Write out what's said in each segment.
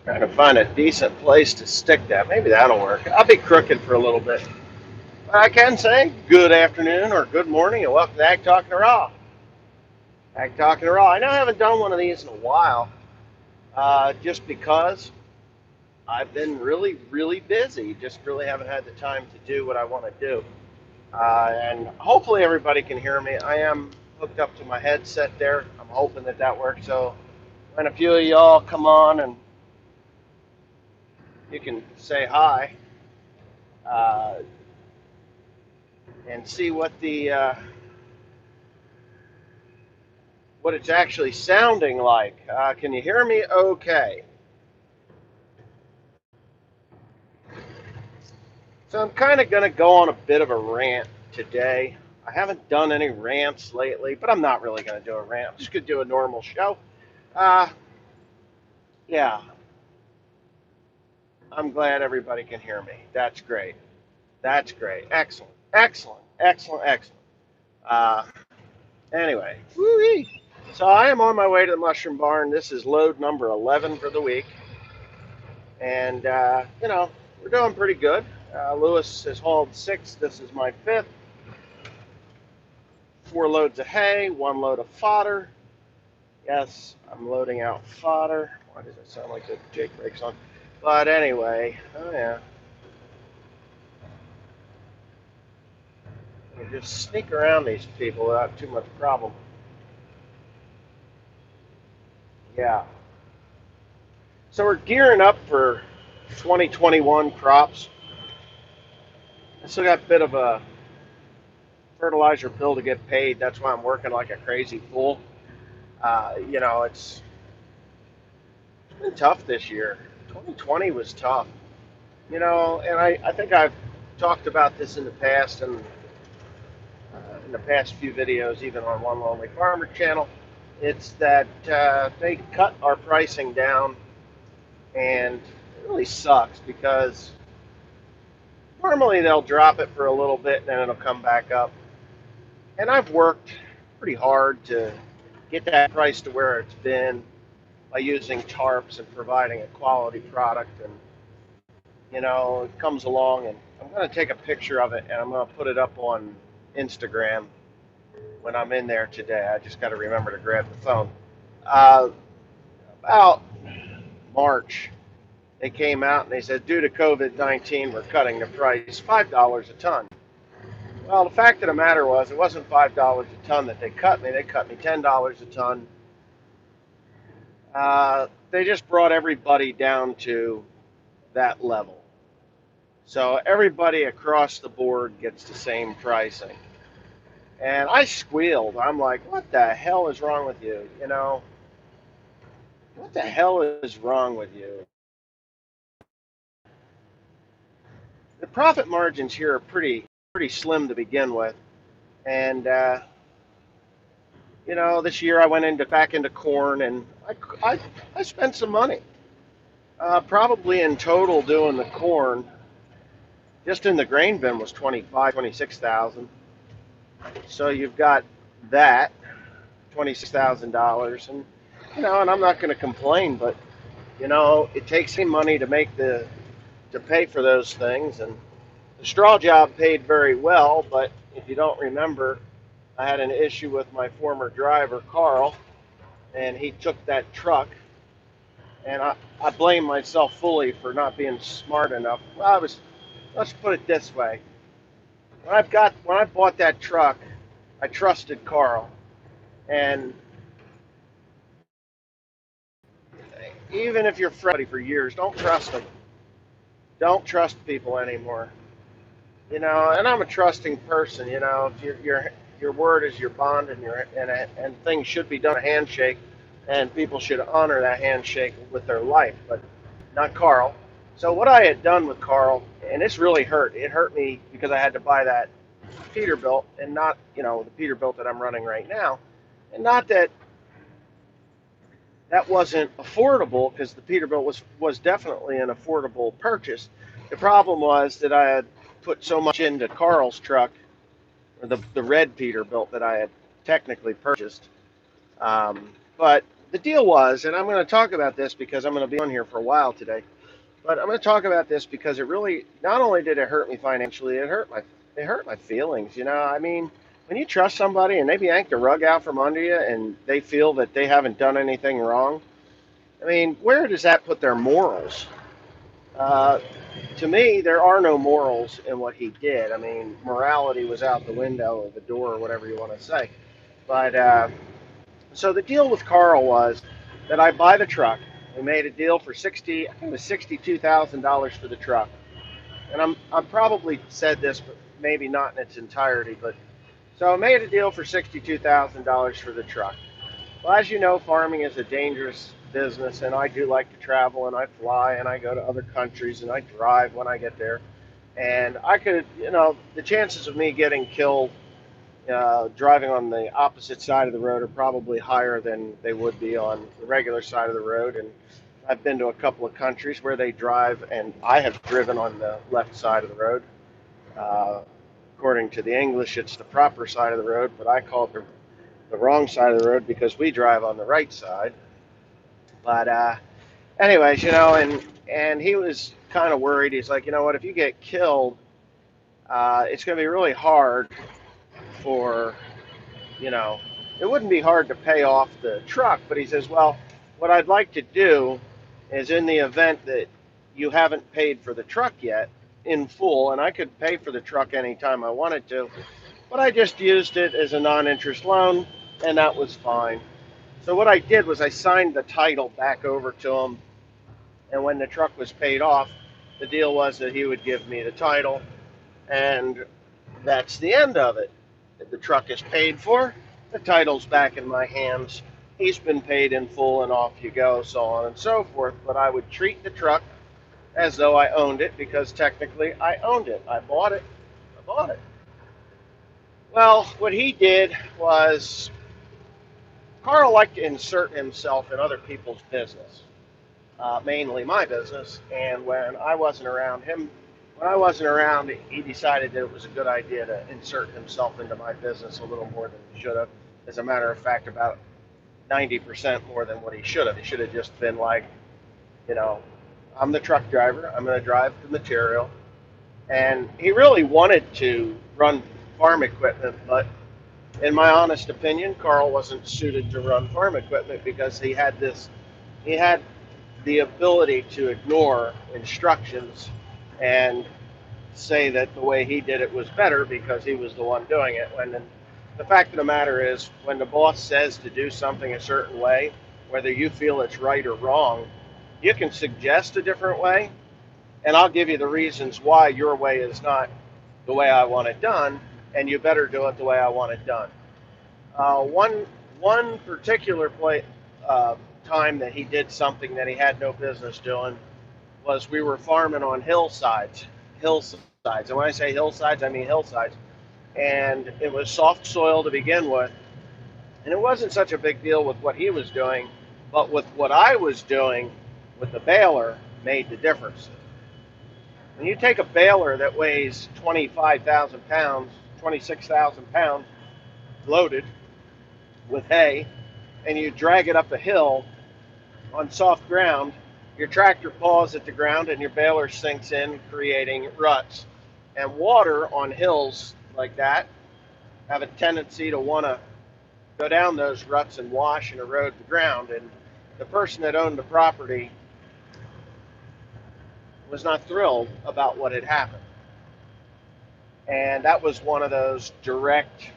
Trying to find a decent place to stick that. Maybe that'll work. I'll be crooked for a little bit. But I can say good afternoon or good morning and welcome to Ag Talking Raw. Ag Talking Raw. I know I haven't done one of these in a while, just because I've been really, really busy. Just really haven't had the time to do what I want to do. And hopefully everybody can hear me. I am hooked up to my headset there. I'm hoping that that works. So when a few of y'all come on and you can say hi uh, and see what it's actually sounding like. Can you hear me? Okay. So I'm kind of going to go on a bit of a rant today. I haven't done any rants lately, but I'm not really going to do a rant. I'm just going to do a normal show. Uh, yeah, I'm glad everybody can hear me. That's great. That's great. Excellent. Excellent. Excellent. Excellent. Uh, anyway, woo-wee. So I am on my way to the Mushroom Barn. This is load number 11 for the week. And, we're doing pretty good. Lewis has hauled six. This is my fifth. 4 loads of hay, 1 load of fodder. Yes, I'm loading out fodder. Why does it sound like the Jake brakes on? But anyway, oh yeah. You just sneak around these people without too much problem. Yeah. So we're gearing up for 2021 crops. I still got a bit of a fertilizer bill to get paid. That's why I'm working like a crazy fool. It's been tough this year. 2020 was tough. And I think I've talked about this in the past and in the past few videos, even on One Lonely Farmer channel. It's that they cut our pricing down, and it really sucks because normally they'll drop it for a little bit and then it'll come back up. And I've worked pretty hard to get that price to where it's been by using tarps and providing a quality product. And, it comes along, and I'm going to take a picture of it and I'm going to put it up on Instagram when I'm in there today. I just got to remember to grab the phone. Uh, about March, they came out and they said, due to COVID-19, we're cutting the price $5 a ton. Well, the fact of the matter was, it wasn't $5 a ton that they cut me. They cut me $10 a ton. They just brought everybody down to that level. So everybody across the board gets the same pricing. And I squealed. I'm like, what the hell is wrong with you? What the hell is wrong with you? The profit margins here are pretty slim to begin with. And, this year I went back into corn, and I spent some money. Probably in total doing the corn, just in the grain bin was 26,000. So you've got that $26,000, and I'm not going to complain, but it takes some money to pay for those things, and the straw job paid very well. But if you don't remember, I had an issue with my former driver Carl, and he took that truck, and I blame myself fully for not being smart enough. Well, let's put it this way: when I bought that truck, I trusted Carl, and even if you're friendly for years, don't trust them. Don't trust people anymore. And I'm a trusting person. If your word is your bond, and things should be done a handshake, and people should honor that handshake with their life, but not Carl. So what I had done with Carl, and this really hurt. It hurt me because I had to buy that Peterbilt, and not the Peterbilt that I'm running right now, and not that that wasn't affordable, because the Peterbilt was definitely an affordable purchase. The problem was that I had put so much into Carl's truck, or the red Peterbilt that I had technically purchased. But the deal was, and I'm going to talk about this because I'm going to be on here for a while today. But I'm going to talk about this because it really not only did it hurt me financially, it hurt my feelings. You know, I mean, when you trust somebody and they yank the rug out from under you and they feel that they haven't done anything wrong, I mean, where does that put their morals? Uh, to me, there are no morals in what he did. I mean, morality was out the window or the door or whatever you want to say. But so the deal with Carl was that I buy the truck. We made a deal for I think it was $62,000 for the truck. And I'm probably said this, but maybe not in its entirety. But so I made a deal for $62,000 for the truck. Well, as you know, farming is a dangerous business, and I do like to travel, and I fly, and I go to other countries, and I drive when I get there. And I could, the chances of me getting killed driving on the opposite side of the road are probably higher than they would be on the regular side of the road. And I've been to a couple of countries where they drive, and I have driven on the left side of the road. Uh, According to the English, it's the proper side of the road, but I call it the wrong side of the road because we drive on the right side. But anyways, and he was kind of worried. He's like, you know what, if you get killed, it's going to be really hard for you know, it wouldn't be hard to pay off the truck, but he says, well, what I'd like to do is in the event that you haven't paid for the truck yet in full, and I could pay for the truck anytime I wanted to, but I just used it as a non-interest loan, and that was fine. So what I did was I signed the title back over to him, and when the truck was paid off, the deal was that he would give me the title, and that's the end of it. The truck is paid for. The title's back in my hands. He's been paid in full, and off you go, so on and so forth. But I would treat the truck as though I owned it because technically I owned it. I bought it. I bought it. Well, what he did was Carl liked to insert himself in other people's business, mainly my business. And when I wasn't around, he decided that it was a good idea to insert himself into my business a little more than he should have. As a matter of fact, about 90% more than what he should have. He should have just been like, you know, I'm the truck driver. I'm going to drive the material. And he really wanted to run farm equipment, but in my honest opinion, Carl wasn't suited to run farm equipment because he had the ability to ignore instructions and say that the way he did it was better because he was the one doing it. When the fact of the matter is, when the boss says to do something a certain way, whether you feel it's right or wrong, you can suggest a different way, and I'll give you the reasons why your way is not the way I want it done, and you better do it the way I want it done. One particular time that he did something that he had no business doing was we were farming on hillsides, and when I say hillsides, I mean hillsides, and it was soft soil to begin with, and it wasn't such a big deal with what he was doing, but with what I was doing with the baler made the difference. When you take a baler that weighs 25,000 pounds, 26,000 pounds loaded with hay, and you drag it up a hill on soft ground, your tractor paws at the ground and your baler sinks in, creating ruts. And water on hills like that have a tendency to want to go down those ruts and wash and erode the ground. And the person that owned the property was not thrilled about what had happened. And that was one of those direct,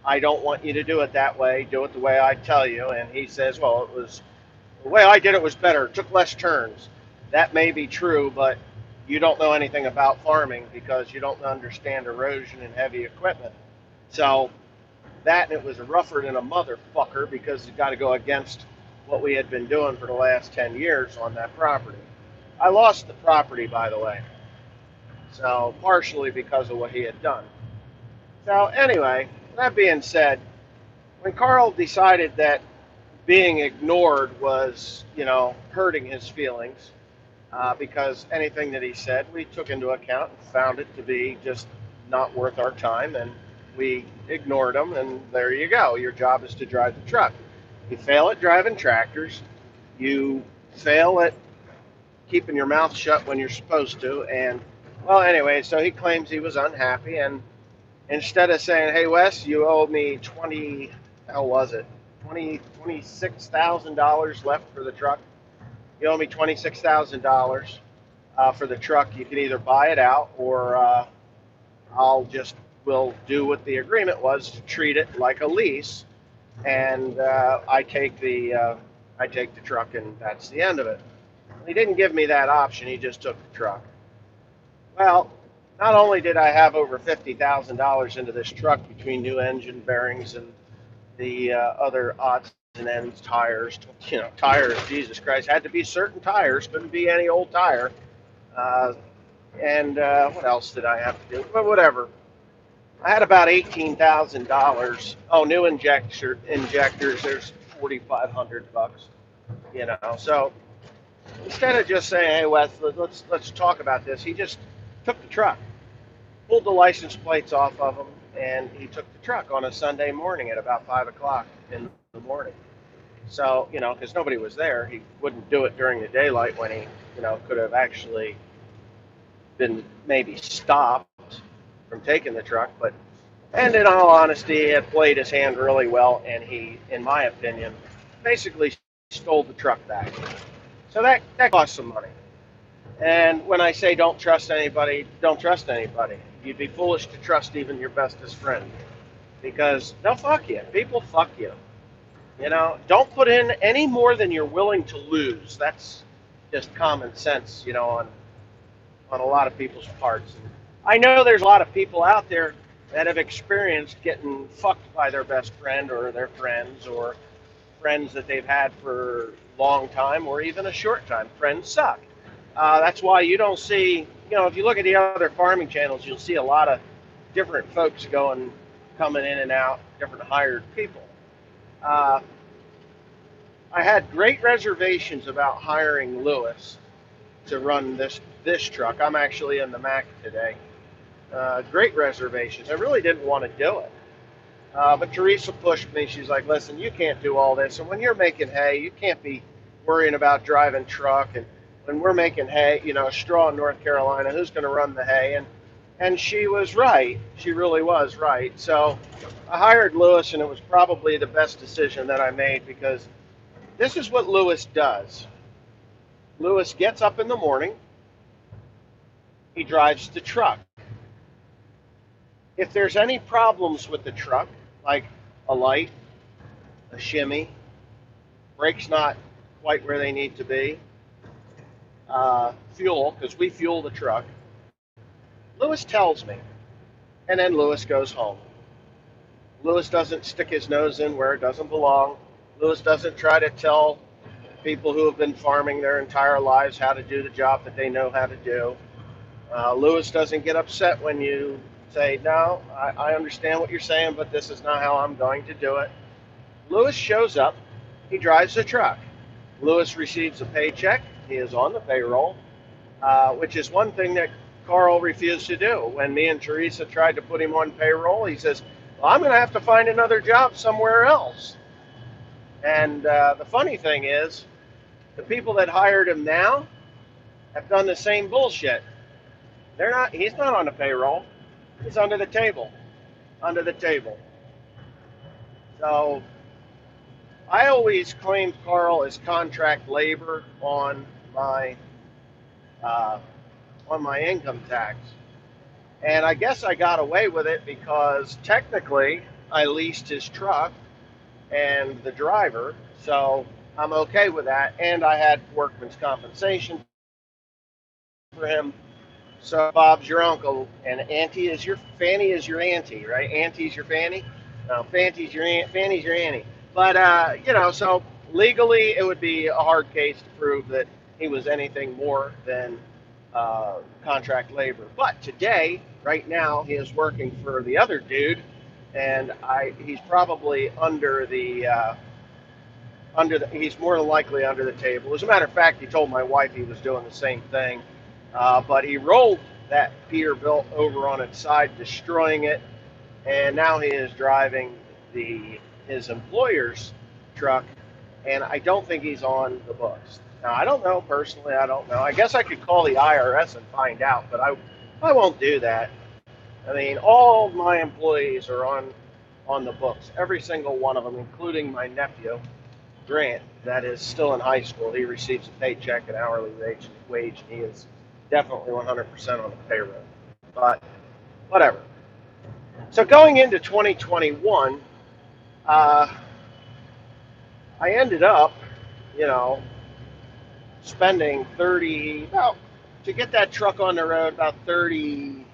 I don't want you to do it that way, do it the way I tell you. And he says, well, it was the way I did it was better, it took less turns. That may be true, but you don't know anything about farming because you don't understand erosion and heavy equipment. So that, and it was rougher than a motherfucker because it got to go against what we had been doing for the last 10 years on that property. I lost the property, by the way, so partially because of what he had done. So anyway, that being said, when Carl decided that being ignored was, hurting his feelings, because anything that he said we took into account and found it to be just not worth our time, and we ignored him, and there you go. Your job is to drive the truck. You fail at driving tractors. You fail at keeping your mouth shut when you're supposed to. And, well, anyway, so he claims he was unhappy. And instead of saying, hey, Wes, you owe me 20, how was it? $26,000 left for the truck. You owe me $26,000 for the truck. You can either buy it out or I'll just will do what the agreement was to treat it like a lease, and I take the truck, and that's the end of it. He didn't give me that option. He just took the truck. Well, not only did I have over $50,000 into this truck between new engine bearings and the other odds and ends tires, tires. Jesus Christ, had to be certain tires. Couldn't be any old tire. Uh, and what else did I have to do? But whatever. I had about $18,000. Oh, new injectors. There's 4,500 bucks. So instead of just saying, "Hey, Wes, let's talk about this," he just took the truck, pulled the license plates off of him, and he took the truck on a Sunday morning at about 5 o'clock in the morning. So because nobody was there, he wouldn't do it during the daylight when he could have actually been maybe stopped from taking the truck, but. And in all honesty, he had played his hand really well, and he, in my opinion, basically stole the truck back. So that cost some money. And when I say don't trust anybody, don't trust anybody. You'd be foolish to trust even your bestest friend because they'll fuck you. People fuck you. Don't put in any more than you're willing to lose. That's just common sense, on a lot of people's parts. And I know there's a lot of people out there that have experienced getting fucked by their best friend or their friends or friends that they've had for a long time or even a short time. Friends suck. That's why you don't see, if you look at the other farming channels, you'll see a lot of different folks coming in and out, different hired people. I had great reservations about hiring Lewis to run this truck. I'm actually in the Mac today. Great reservations. I really didn't want to do it. But Teresa pushed me. She's like, listen, you can't do all this. And when you're making hay, you can't be worrying about driving truck. And when we're making hay, straw in North Carolina, who's going to run the hay? And she was right. She really was right. So I hired Lewis, and it was probably the best decision that I made because this is what Lewis does. Lewis gets up in the morning. He drives the truck. If there's any problems with the truck, like a light, a shimmy, brakes not quite where they need to be, fuel, because we fuel the truck, Lewis tells me, and then Lewis goes home. Lewis doesn't stick his nose in where it doesn't belong. Lewis doesn't try to tell people who have been farming their entire lives how to do the job that they know how to do. Lewis doesn't get upset when you say, no, I understand what you're saying, but this is not how I'm going to do it. Lewis shows up. He drives the truck. Lewis receives a paycheck. He is on the payroll, which is one thing that Carl refused to do. When me and Teresa tried to put him on payroll, he says, well, I'm going to have to find another job somewhere else. And the funny thing is, the people that hired him now have done the same bullshit. He's not on the payroll. He's under the table. Under the table. So I always claimed Carl as contract labor on my income tax. And I guess I got away with it because technically I leased his truck and the driver, so I'm okay with that. And I had workman's compensation for him. So Bob's your uncle, and Auntie is your Fanny is your auntie, right? Auntie's your Fanny. No, Fanny's your aunt. Fanny's your auntie. But so legally it would be a hard case to prove that he was anything more than contract labor. But today, right now, he is working for the other dude, and he's probably he's more than likely under the table. As a matter of fact, he told my wife he was doing the same thing. But he rolled that Peterbilt over on its side, destroying it, and now he is driving his employer's truck, and I don't think he's on the books. Now, I don't know personally. I don't know. I guess I could call the IRS and find out, but I won't do that. I mean, all my employees are on the books, every single one of them, including my nephew Grant, that is still in high school. He receives a paycheck, an hourly wage, and he is definitely 100% on the payroll. But whatever. So going into 2021, uh, I ended up, you know, spending 30, well, to get that truck on the road, about 30.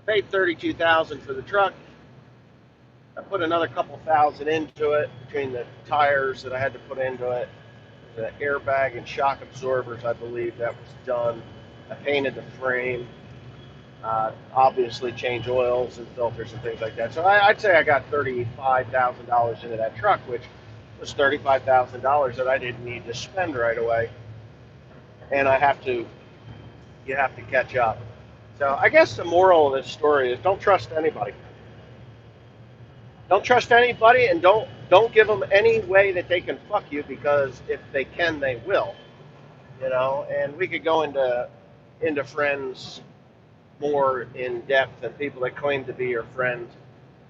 I paid 32,000 for the truck. I put another couple thousand into it between the tires that I had to put into it, the airbag and shock absorbers. I believe that was done. I painted the frame. Obviously, change oils and filters and things like that. So I'd say I got $35,000 into that truck, which was $35,000 that I didn't need to spend right away. And you have to catch up. So I guess the moral of this story is don't trust anybody. Don't trust anybody, and don't give them any way that they can fuck you, because if they can, they will. You know, and we could go into friends more in depth, and people that claim to be your friends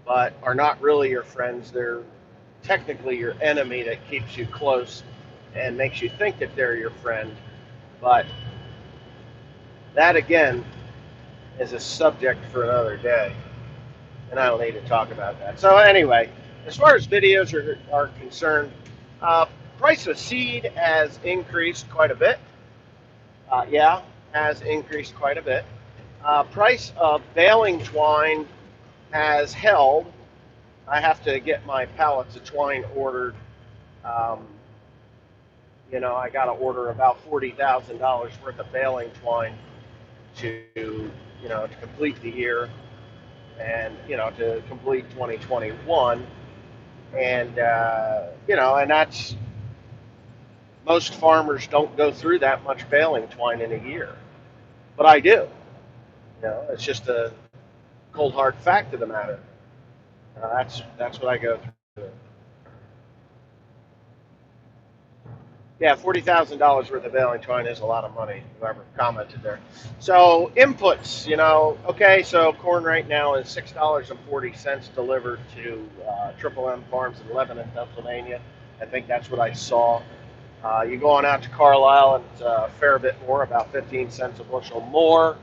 but are not really your friends. They're technically your enemy that keeps you close and makes you think that they're your friend. But that again is a subject for another day, and I don't need to talk about that. So anyway, as far as videos are concerned, uh, price of seed has increased quite a bit. Yeah, has increased quite a bit. Price of baling twine has held. I have to get my pallets of twine ordered. Um, I got to order about $40,000 worth of baling twine to complete the year, and to complete 2021. And and that's, most farmers don't go through that much baling twine in a year, but I do. It's just a cold hard fact of the matter. That's what I go through. Yeah, $40,000 worth of baling twine is a lot of money. Whoever commented there. So inputs, okay. So corn right now is $6.40 delivered to Triple M Farms in Lebanon, Pennsylvania. I think that's what I saw. You go on out to Carlisle, and it's a fair bit more, about 15 cents a bushel more.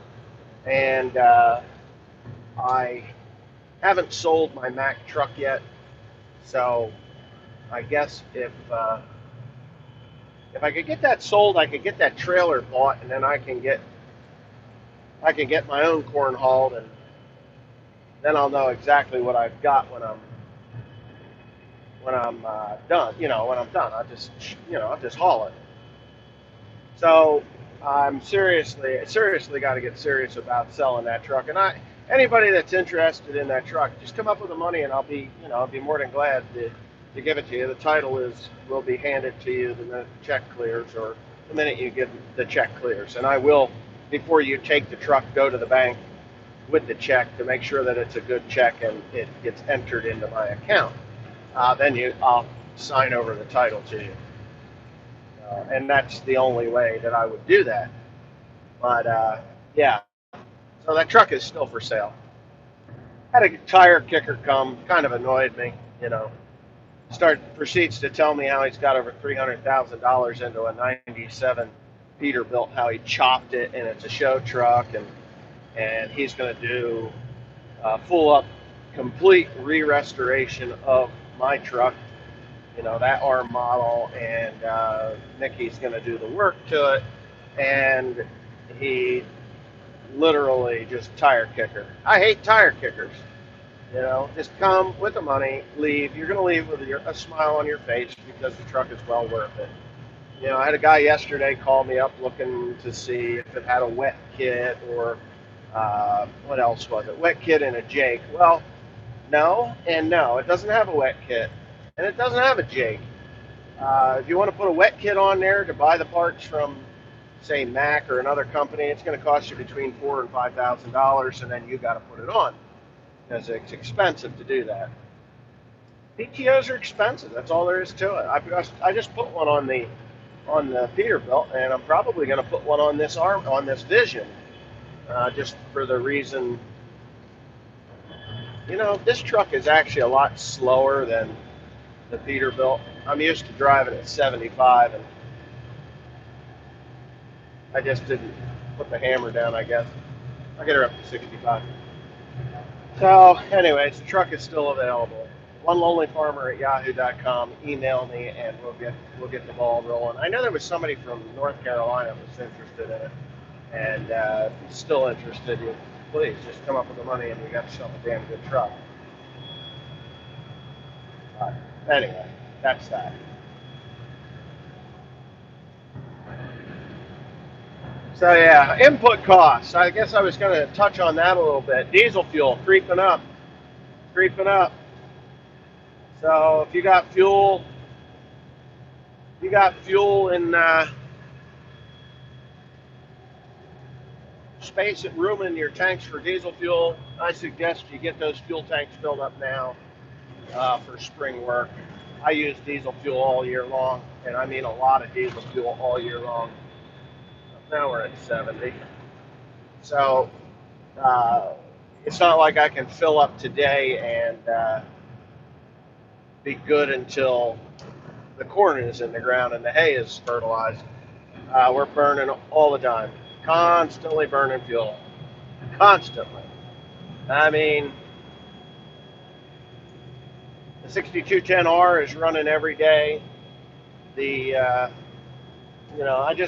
And I haven't sold my Mack truck yet, so I guess if I could get that sold, I could get that trailer bought, and then I can get my own corn hauled, and then I'll know exactly what I've got when I'm done. When I'm done, I'll just haul it. So I'm seriously got to get serious about selling that truck. And anybody that's interested in that truck, just come up with the money, and I'll be more than glad to give it to you. The title will be handed to you the minute the check clears, or the minute you get the check clears. And I will, before you take the truck, go to the bank with the check to make sure that it's a good check and it gets entered into my account. Then I'll sign over the title to you. And that's the only way that I would do that. But yeah, so that truck is still for sale. Had a tire kicker come, kind of annoyed me. Proceeds to tell me how he's got over $300,000 into a '97 Peterbilt, how he chopped it, and it's a show truck, and he's going to do full up, complete re-restoration of my truck. That R model, and Nikki's going to do the work to it, and he literally just tire kicker. I hate tire kickers. Just come with the money, leave. You're going to leave with a smile on your face, because the truck is well worth it. I had a guy yesterday call me up looking to see if it had a wet kit, or what else was it? Wet kit and a Jake. Well, no, and no. It doesn't have a wet kit, and it doesn't have a Jake. If you want to put a wet kit on there to buy the parts from, say, Mack or another company, it's going to cost you between $4,000 and $5,000, and then you got to put it on, because it's expensive to do that. PTOs are expensive. That's all there is to it. I just put one on the Peterbilt, and I'm probably going to put one on this Vision, just for the reason, this truck is actually a lot slower than the Peterbilt. I'm used to driving at 75, and I just didn't put the hammer down, I guess. I'll get her up to 65. So, anyways, the truck is still available. OneLonelyFarmer@yahoo.com. Email me, and we'll get the ball rolling. I know there was somebody from North Carolina who was interested in it, and if you're still interested, please just come up with the money, and you got yourself a damn good truck. Anyway, that's that. So yeah, input costs. I guess I was going to touch on that a little bit. Diesel fuel creeping up, creeping up. So if you got fuel in space and room in your tanks for diesel fuel, I suggest you get those fuel tanks filled up now for spring work. I use diesel fuel all year long, and I mean a lot of diesel fuel all year long. Now we're at 70. So uh, it's not like I can fill up today and be good until the corn is in the ground and the hay is fertilized. We're burning all the time, constantly burning fuel, constantly. I mean, the 6210R is running every day. The I